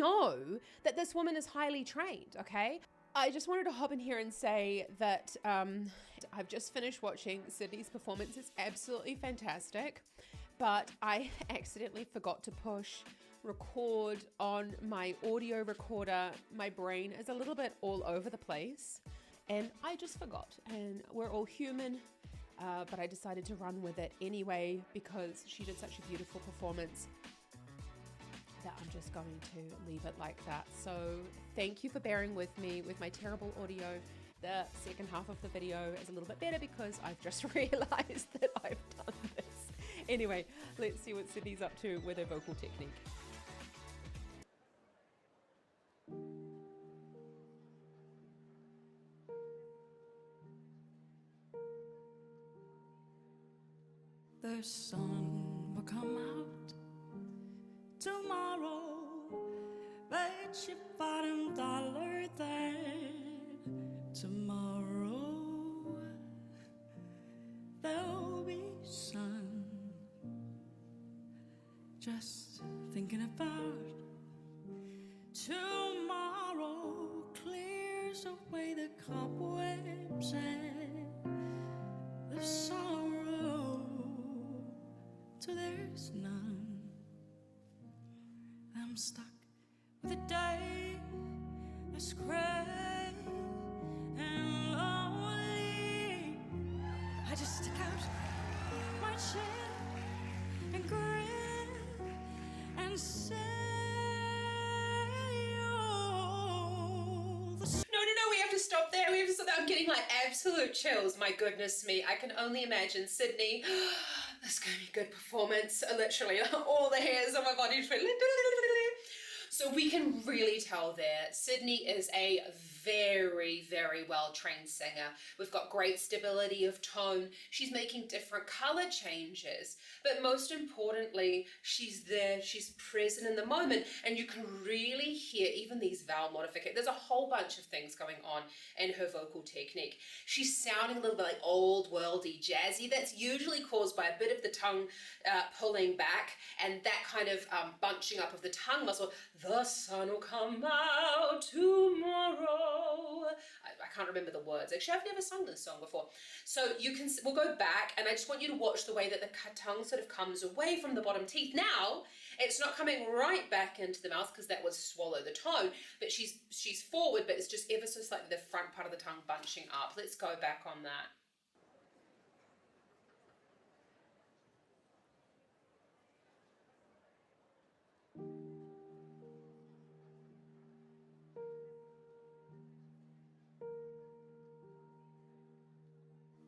know that this woman is highly trained, okay? I just wanted to hop in here and say that I've just finished watching Sydnie's performance. It's absolutely fantastic, but I accidentally forgot to push record on my audio recorder. My brain is a little bit all over the place and I just forgot, and we're all human, but I decided to run with it anyway because she did such a beautiful performance that I'm just going to leave it like that. So thank you for bearing with me with my terrible audio. The second half of the video is a little bit better because I've just realized that I've done this. Anyway, let's see what Sydnie's up to with her vocal technique. The sun will come out tomorrow, bet your bottom dollar that tomorrow there'll be sun. Just thinking about tomorrow clears away the cobwebs and the sorrow till there's none. I'm stuck with a day that's gray and lonely. I just stick out my chin and grin and say, oh, No, we have to stop there. We have to stop there. I'm getting like absolute chills. My goodness me. I can only imagine Sydnie. This is going to be a good performance. Literally, all the hairs on my body just went. So we can really tell there, Sydnie is a very, very well-trained singer. We've got great stability of tone. She's making different color changes, but most importantly, she's there, she's present in the moment, and you can really hear even these vowel modifications. There's a whole bunch of things going on in her vocal technique. She's sounding a little bit like old worldy jazzy. That's usually caused by a bit of the tongue pulling back and that kind of bunching up of the tongue muscle. The sun will come out tomorrow. I can't remember the words. Actually, I've never sung this song before. So we'll go back, and I just want you to watch the way that the tongue sort of comes away from the bottom teeth. Now, it's not coming right back into the mouth because that was swallow the tone, but she's forward, but it's just ever so slightly the front part of the tongue bunching up. Let's go back on that.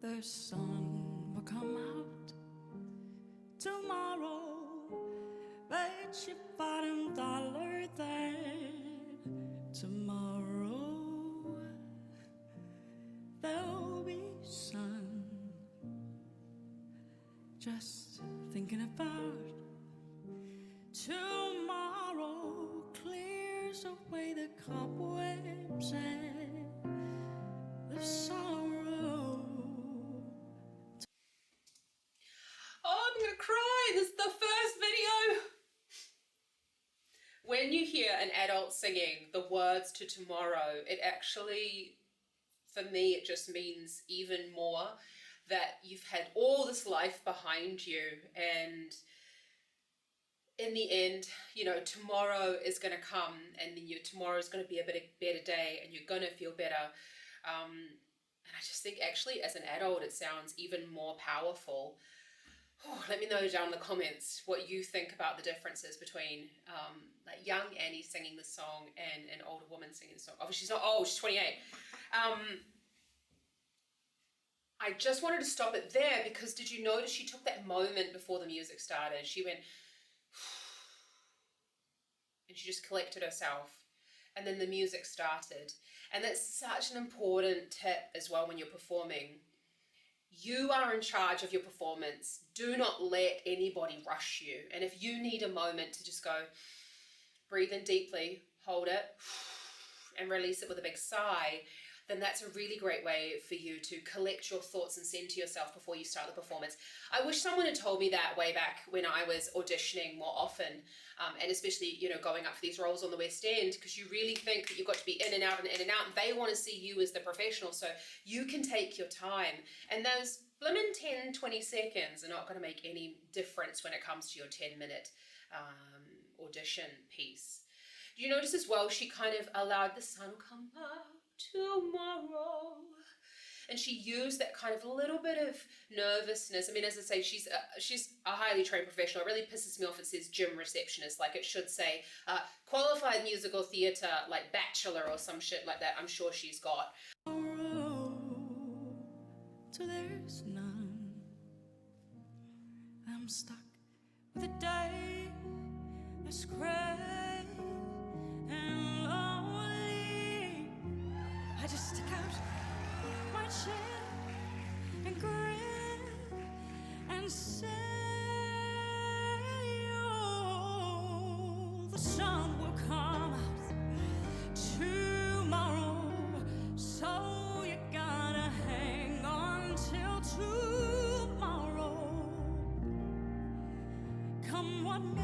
the sun will come out tomorrow, bet your bottom dollar that tomorrow there'll be sun. Just thinking about tomorrow clears away the cobwebs and the sorrow. Oh, I'm gonna cry. This is the first video. When you hear an adult singing the words to tomorrow, it actually, for me, it just means even more that you've had all this life behind you, and in the end, you know, tomorrow is going to come, and then tomorrow is going to be a better day, and you're going to feel better. And I just think actually as an adult, it sounds even more powerful. Oh, let me know down in the comments what you think about the differences between like young Annie singing the song and an older woman singing the song. Obviously she's not old, she's 28. I just wanted to stop it there because did you notice she took that moment before the music started? She went, and she just collected herself, and then the music started. And that's such an important tip as well when you're performing. You are in charge of your performance. Do not let anybody rush you. And if you need a moment to just go, breathe in deeply, hold it, and release it with a big sigh, then that's a really great way for you to collect your thoughts and send to yourself before you start the performance. I wish someone had told me that way back when I was auditioning more often, and especially, you know, going up for these roles on the West End, because you really think that you've got to be in and out and in and out, and they want to see you as the professional, so you can take your time. And those blimmin' 10-20 seconds are not going to make any difference when it comes to your 10-minute audition piece. You notice as well, she kind of allowed the sun will come out tomorrow, and she used that kind of little bit of nervousness. I mean, as I say, she's a highly trained professional. It really pisses me off it says gym receptionist, like it should say qualified musical theatre, like bachelor or some shit like that. I'm sure she's got. Till there's none, I'm stuck with a day that's gray and lonely. I just stick out my chin and grin and say, oh, the sun will come out tomorrow, so you gotta hang on till tomorrow, come what may.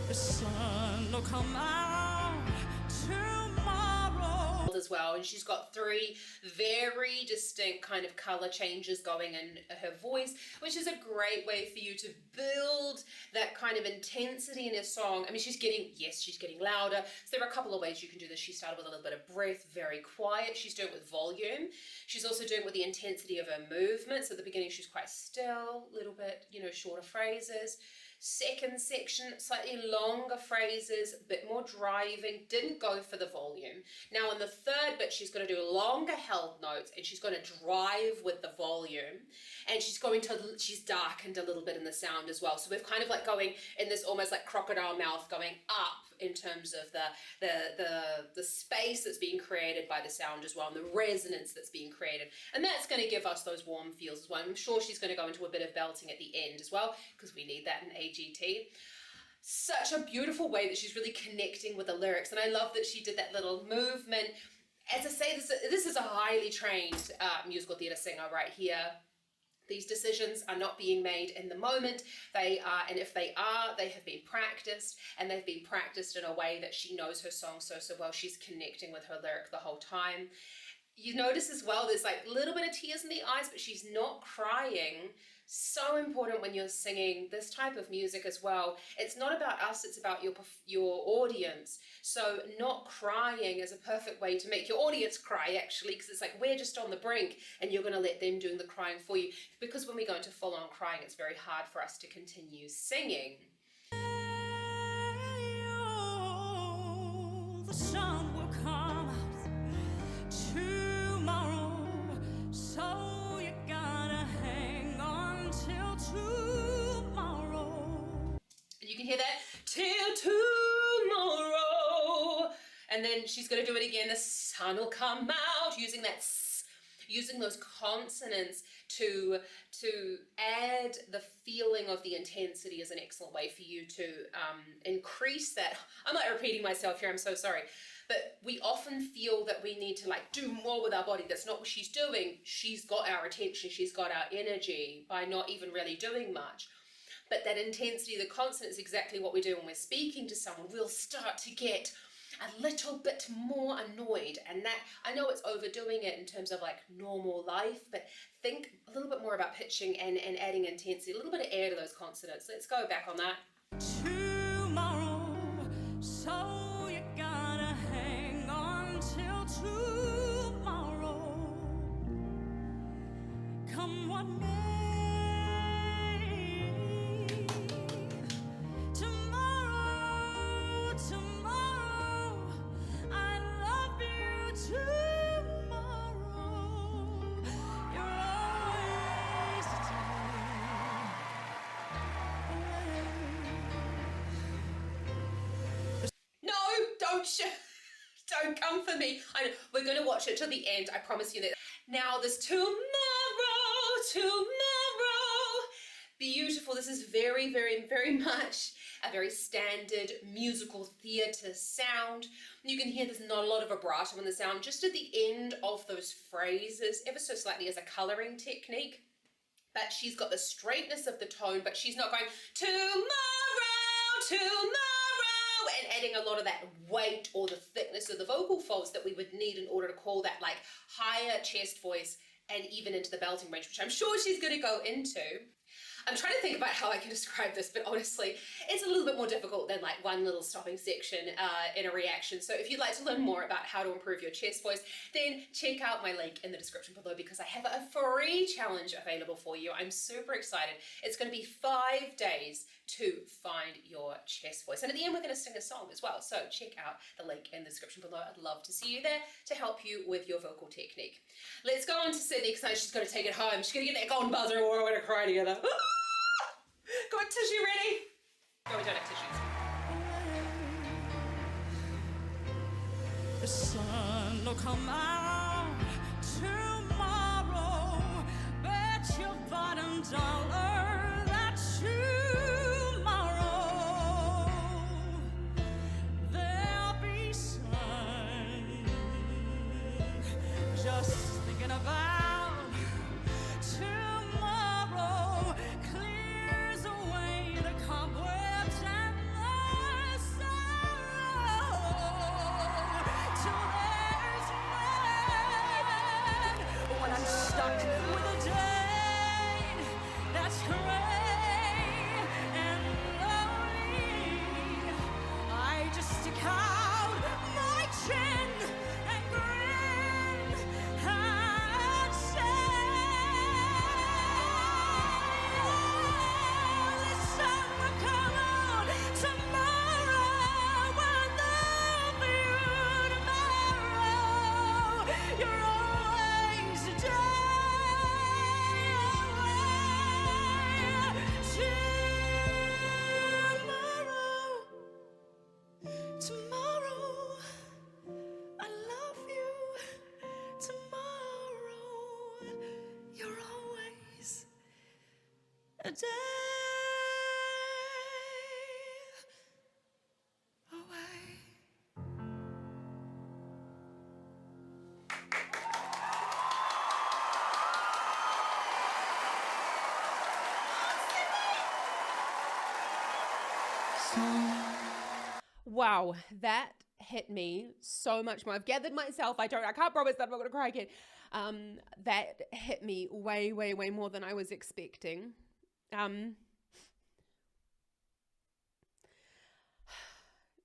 The sun will come out tomorrow. As well, and she's got 3 very distinct kind of color changes going in her voice, which is a great way for you to build that kind of intensity in her song. I mean, she's getting louder. So there are a couple of ways you can do this. She started with a little bit of breath, very quiet. She's doing it with volume. She's also doing it with the intensity of her movement. So at the beginning, she's quite still, a little bit, you know, shorter phrases. Second section, slightly longer phrases, a bit more driving, didn't go for the volume. Now in the third bit, she's going to do longer held notes, and she's going to drive with the volume, and she's darkened a little bit in the sound as well. So we're kind of like going in this almost like crocodile mouth going up in terms of the space that's being created by the sound as well, and the resonance that's being created. And that's going to give us those warm feels as well. I'm sure she's going to go into a bit of belting at the end as well, because we need that in AGT. Such a beautiful way that she's really connecting with the lyrics. And I love that she did that little movement. As I say, this is a highly trained musical theatre singer right here. These decisions are not being made in the moment. They are, and if they are, they have been practiced, and they've been practiced in a way that she knows her song so well. She's connecting with her lyric the whole time. You notice as well, there's like a little bit of tears in the eyes, but she's not crying. So important when you're singing this type of music as well. It's not about us, it's about your audience. So not crying is a perfect way to make your audience cry, actually, because it's like we're just on the brink and you're going to let them doing the crying for you. Because when we go into full-on crying, it's very hard for us to continue singing. The sun will come out tomorrow, so you gotta hang on till tomorrow. You can hear that, till tomorrow. And then she's going to do it again. The sun will come out, using that using those consonants to add the feeling of the intensity is an excellent way for you to increase that. I'm like repeating myself here, I'm so sorry. But we often feel that we need to like do more with our body. That's not what she's doing. She's got our attention, she's got our energy by not even really doing much. But that intensity, the constant is exactly what we do when we're speaking to someone. We'll start to get a little bit more annoyed, and that, I know it's overdoing it in terms of like normal life, but think a little bit more about pitching and adding intensity, a little bit of air to those consonants. Let's go back on that. Tomorrow, so you gotta hang on till tomorrow, come what may. ouch. Don't come for me. We're going to watch it till the end. I promise you that. Now this tomorrow. Beautiful. This is very, very, very much a very standard musical theatre sound. You can hear there's not a lot of vibrato in the sound, just at the end of those phrases, ever so slightly as a colouring technique. But she's got the straightness of the tone, but she's not going tomorrow, and adding a lot of that weight or the thickness of the vocal folds that we would need in order to call that like higher chest voice and even into the belting range, which I'm sure she's going to go into. I'm trying to think about how I can describe this, but honestly, it's a little bit more difficult than like one little stopping section in a reaction. So if you'd like to learn more about how to improve your chest voice, then check out my link in the description below, because I have a free challenge available for you. I'm super excited. It's going to be 5 days to find your chest voice. And at the end, we're going to sing a song as well. So check out the link in the description below. I'd love to see you there to help you with your vocal technique. Let's go on to Sydnie, because I know she's going to take it home. She's going to get that golden buzzer and we're going to cry together. Got tissue ready? No, we don't have tissues. The sun will come out tomorrow. Bet your bottom dollar that tomorrow there'll be sun. Just thinking about tomorrow clears away the cobwebs and the sorrow till there's none. When I'm stuck with a day that's gray and lonely, I just stick out my chin and grin and say, the sun will come out tomorrow. When there'll be you tomorrow, you're always a day away. Tomorrow, I love you. Tomorrow, you're always a day away. Wow, that hit me so much more. I've gathered myself. I can't promise that I'm not going to cry again. That hit me way, way, way more than I was expecting.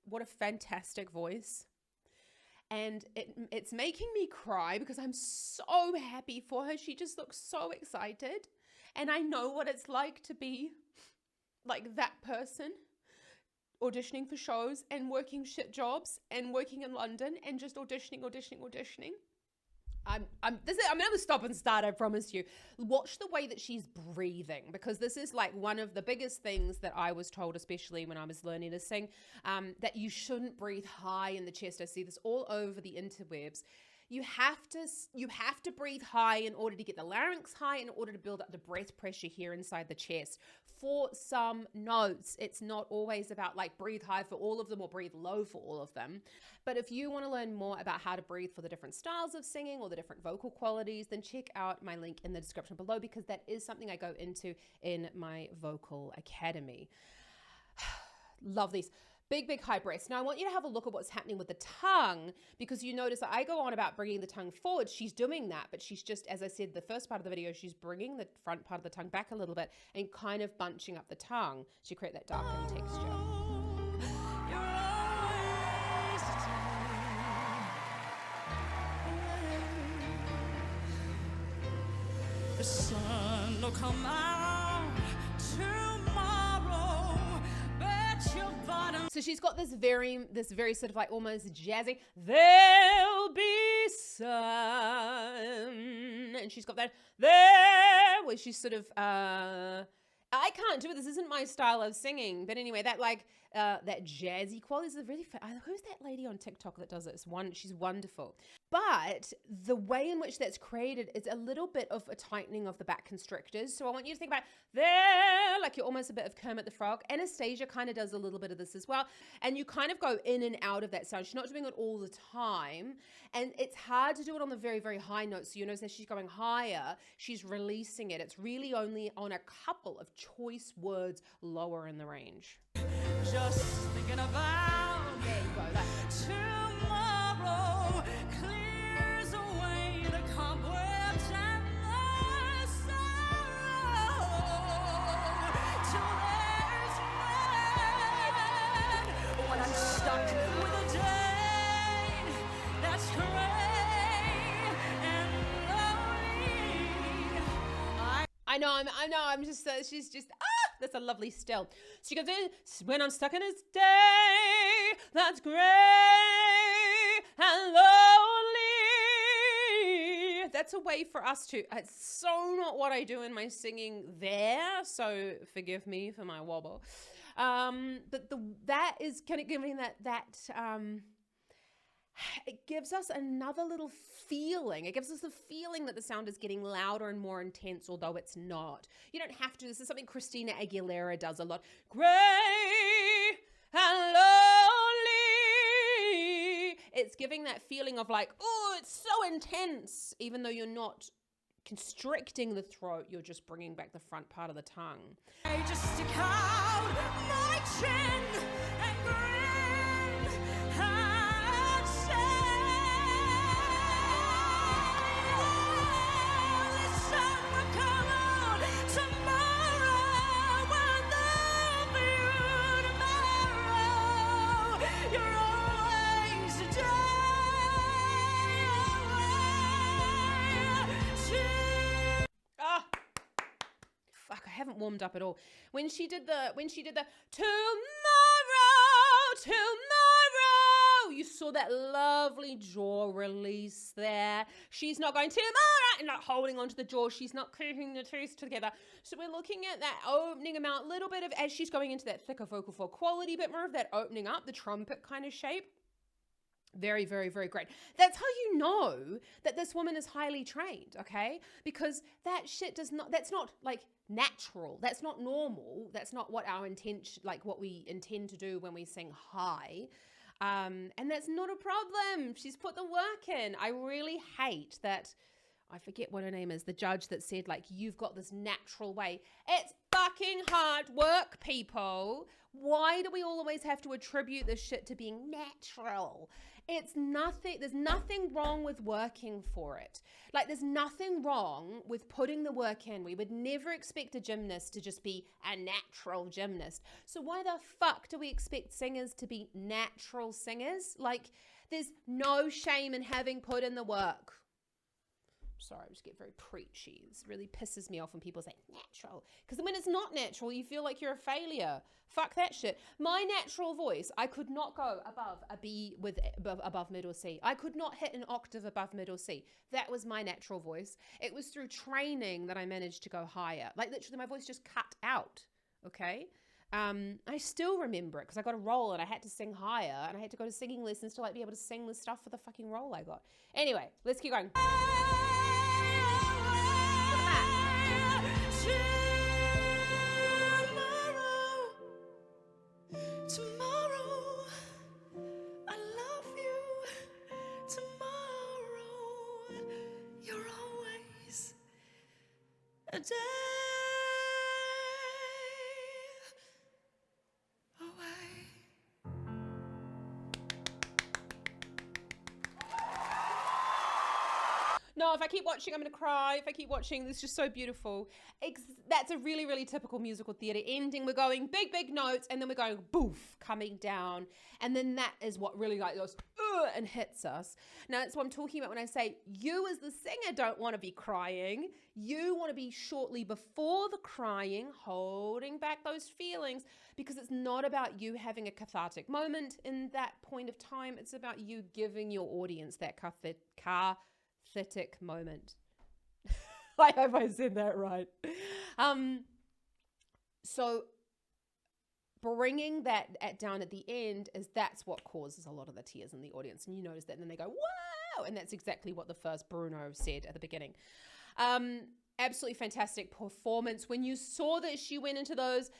What a fantastic voice. And it's making me cry because I'm so happy for her. She just looks so excited. And I know what it's like to be like that person, auditioning for shows and working shit jobs and working in London and just auditioning. I'm gonna stop and start, I promise you. Watch the way that she's breathing, because this is like one of the biggest things that I was told, especially when I was learning to sing, that you shouldn't breathe high in the chest. I see this all over the interwebs. You have to breathe high in order to get the larynx high, in order to build up the breath pressure here inside the chest. For some notes, it's not always about like breathe high for all of them or breathe low for all of them. But if you want to learn more about how to breathe for the different styles of singing or the different vocal qualities, then check out my link in the description below, because that is something I go into in my Vocal Academy. Love these. Big high breaths. Now I want you to have a look at what's happening with the tongue, because you notice that I go on about bringing the tongue forward. She's doing that, but she's just, as I said, the first part of the video, she's bringing the front part of the tongue back a little bit and kind of bunching up the tongue to create that darkening texture. You're always a day. The sun will come out tomorrow. Bet your bottom. So she's got this very sort of like almost jazzy, there'll be sun. And she's got that there, where she's sort of I can't do it. This isn't my style of singing. But anyway, that that jazzy quality is really who's that lady on TikTok that does it? She's wonderful. But the way in which that's created is a little bit of a tightening of the back constrictors. So I want you to think about there, like you're almost a bit of Kermit the Frog. Anastasia kind of does a little bit of this as well. And you kind of go in and out of that sound. She's not doing it all the time. And it's hard to do it on the very, very high notes. So you notice as she's going higher, she's releasing it. It's really only on a couple of choice words lower in the range. Just thinking about There you go. tomorrow clears away the cobwebs and the sorrow. Till there's none when I'm stuck with a day that's gray and lonely. I know. I'm just. She's just. That's a lovely still. So she goes in, when I'm stuck in this day that's gray and lonely. That's a way for us to. It's so not what I do in my singing there. So forgive me for my wobble. But that is kind of giving that. It gives us another little feeling. It gives us the feeling that the sound is getting louder and more intense, although it's not. You don't have to. This is something Christina Aguilera does a lot. Gray and lonely. It's giving that feeling of like, oh, it's so intense. Even though you're not constricting the throat, you're just bringing back the front part of the tongue. I just stick out my chin and grin and say, the sun will come out tomorrow when there'll be tomorrow. You're always a day away. Ah, fuck! I haven't warmed up at all. When she did the tomorrow, you saw that lovely jaw release there. She's not going tomorrow and not holding onto the jaw. She's not keeping the teeth together. So we're looking at that opening amount, a little bit of as she's going into that thicker vocal fold quality, bit more of that opening up, the trumpet kind of shape. Very, very, very great. That's how you know that this woman is highly trained, okay? Because that shit that's not like natural. That's not normal. That's not what our intention, like what we intend to do when we sing high. And that's not a problem. She's put the work in. I really hate that. I forget what her name is, the judge that said, like, you've got this natural way. It's fucking hard work, people. Why do we always have to attribute this shit to being natural? It's nothing, there's nothing wrong with working for it. Like, there's nothing wrong with putting the work in. We would never expect a gymnast to just be a natural gymnast. So why the fuck do we expect singers to be natural singers? Like, there's no shame in having put in the work. Sorry, I just get very preachy. It really pisses me off when people say natural. Because when it's not natural, you feel like you're a failure. Fuck that shit. My natural voice, I could not go above a B with above mid or C. I could not hit an octave above mid or C. That was my natural voice. It was through training that I managed to go higher. Like literally my voice just cut out. Okay? I still remember it because I got a role and I had to sing higher and I had to go to singing lessons to like be able to sing the stuff for the fucking role I got. Anyway, let's keep going. Tomorrow, I love you. Tomorrow, you're always a day away. No, if I keep watching, I'm going to cry. If I keep watching, this is just so beautiful. That's a really, really typical musical theatre ending. We're going big, big notes, and then we're going boof, coming down. And then that is what really like goes, and hits us. Now, that's what I'm talking about when I say you as the singer don't want to be crying. You want to be shortly before the crying, holding back those feelings, because it's not about you having a cathartic moment in that point of time. It's about you giving your audience that cathartic moment. I hope I said that right. So bringing that down at the end that's what causes a lot of the tears in the audience. And you notice that, and then they go, wow. And that's exactly what the first Bruno said at the beginning. Absolutely fantastic performance. When you saw that she went into those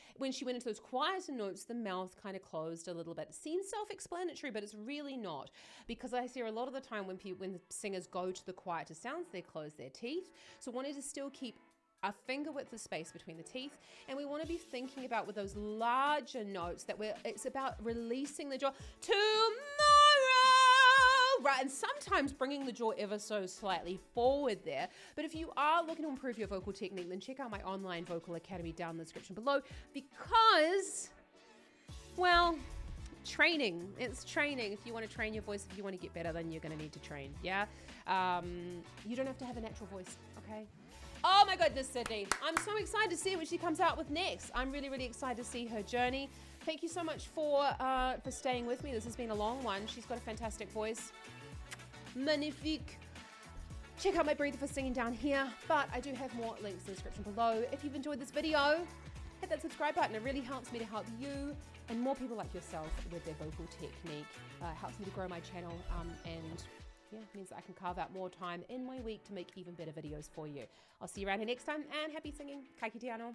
quieter notes, the mouth kind of closed a little bit. It seems self-explanatory, but it's really not, because I see a lot of the time when singers go to the quieter sounds, they close their teeth. So wanted to still keep a finger width of space between the teeth, and we want to be thinking about with those larger notes that it's about releasing the jaw tomorrow, right? And sometimes bringing the jaw ever so slightly forward there. But if you are looking to improve your vocal technique, then check out my online vocal academy down in the description below, because, well, training. It's training. If you want to train your voice, if you want to get better, then you're going to need to train. Yeah. You don't have to have a natural voice. Okay. Oh my goodness, Sydnie. I'm so excited to see what she comes out with next. I'm really, really excited to see her journey. Thank you so much for staying with me. This has been a long one. She's got a fantastic voice. Magnifique. Check out my breather for singing down here, but I do have more links in the description below. If you've enjoyed this video, hit that subscribe button. It really helps me to help you and more people like yourself with their vocal technique. Helps me to grow my channel, and yeah, means that I can carve out more time in my week to make even better videos for you. I'll see you around here next time, and happy singing. Ka kite anō.